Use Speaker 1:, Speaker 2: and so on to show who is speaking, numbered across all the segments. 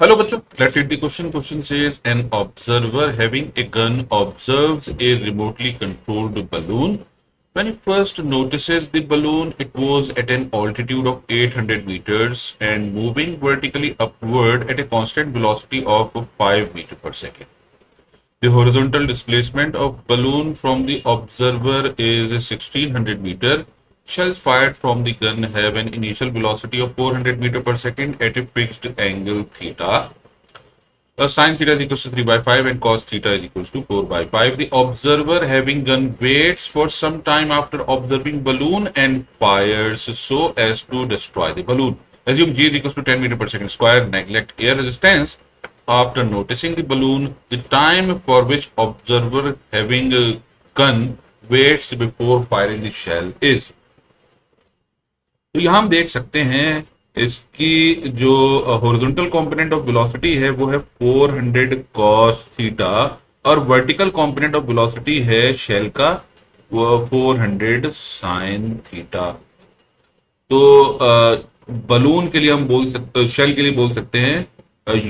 Speaker 1: Hello, bachcho. Let's read the question. Question says an observer having a gun observes a remotely controlled balloon. When he first notices the balloon, it was at an altitude of 800 meters and moving vertically upward at a constant velocity of 5 meters per second. The horizontal displacement of balloon from the observer is 1600 meter. Shells fired from the gun have an initial velocity of 400 meter per second at a fixed angle theta. Sine theta is equals to 3 by 5 and cos theta is equals to 4 by 5. The observer having gun waits for some time after observing balloon and fires so as to destroy the balloon. Assume g is equals to 10 meter per second square. Neglect air resistance. After noticing the balloon, the time for which observer having a gun waits before firing the shell is. तो यहाँ हम देख सकते हैं इसकी जो horizontal component of velocity है वो है 400 cos थीटा और वर्टिकल कंपोनेंट ऑफ वेलोसिटी है शेल का वो 400 sin थीटा। तो बलून के लिए हम बोल सकते शेल के लिए बोल सकते हैं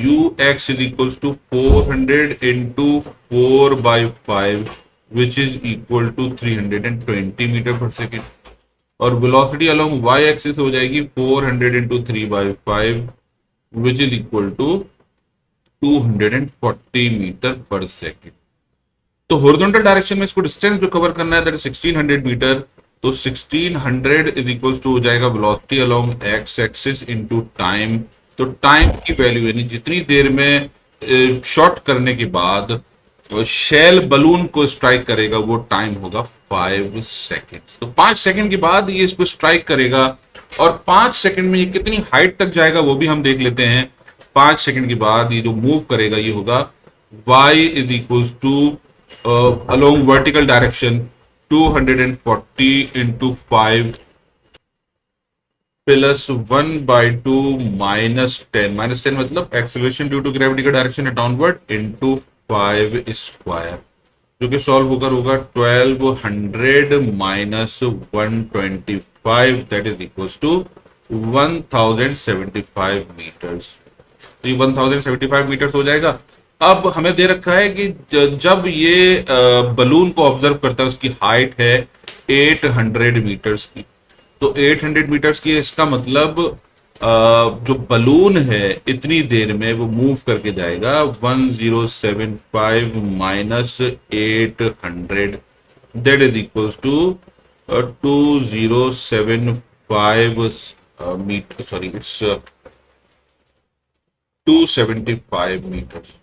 Speaker 1: u x is equals to 400 इंटू 4/5 which is equal to 320 metre पर सेकेंड और वेलोसिटी अलोंग y एक्सिस हो जाएगी 400 इंटू 3/5 which is equal to 240 metre पर सेकेंड। तो हॉरिजॉन्टल डायरेक्शन में इसको डिस्टेंस जो कवर करना है दैट इज 1600 मीटर। तो 1600 इज इक्वल टू हो जाएगा velocity along x axis into time. तो टाइम की वैल्यू यानी जितनी देर में शॉट करने के बाद शेल बलून को स्ट्राइक करेगा वो टाइम होगा 5 सेकेंड। तो 5 सेकेंड के बाद ये इसको स्ट्राइक करेगा और 5 सेकेंड में ये कितनी हाइट तक जाएगा वो भी हम देख लेते हैं। 5 सेकेंड के बाद ये जो मूव करेगा ये होगा y is equals to along vertical direction 240 इंटू 5 प्लस 1/2 -10 मतलब एक्सेलरेशन ड्यू टू ग्रेविटी का डायरेक्शन है डाउनवर्ड इंटू 5 स्क्वायर जो कि सॉल्व होकर होगा 1200 minus 125 that is equals to 1075 metres. तो ये 1075 मीटर्स हो जाएगा। अब हमें दे रखा है कि जब ये बलून को ऑब्जर्व करता है उसकी हाइट है 800 मीटर्स की। तो 800 मीटर्स की इसका मतलब जो बलून है इतनी देर में वो मूव करके जाएगा 1075 minus 800 that is equals to 2075 metre sorry it's 275 metres.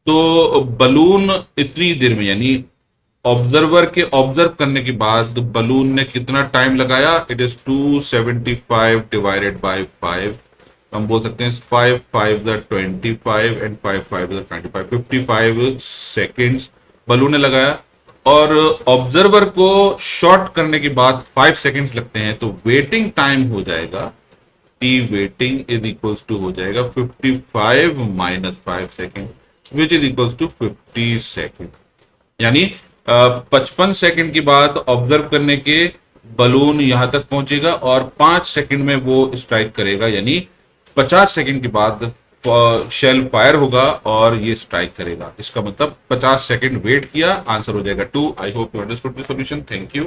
Speaker 1: तो बलून इतनी देर में यानी ऑब्जर्वर के ऑब्जर्व करने के बाद बलून ने कितना टाइम लगाया इट इज 275 डिवाइडेड बाय 5। हम बोल सकते हैं 5 5 25 एंड 5 5 25 55 सेकेंड्स बलून ने लगाया और ऑब्जर्वर को शॉट करने के बाद 5 सेकेंड्स लगते हैं। तो वेटिंग टाइम हो जाएगा T waiting is equals to हो जाएगा 55 minus 5 second which is equals to 50 second. यानी 55 सेकंड के बाद ऑब्जर्व करने के बलून यहां तक पहुंचेगा और 5 सेकंड में वो स्ट्राइक करेगा यानी 50 सेकंड के बाद शेल फायर होगा और ये स्ट्राइक करेगा। इसका मतलब 50 सेकंड वेट किया आंसर हो जाएगा 2। I hope you understood the solution. Thank you.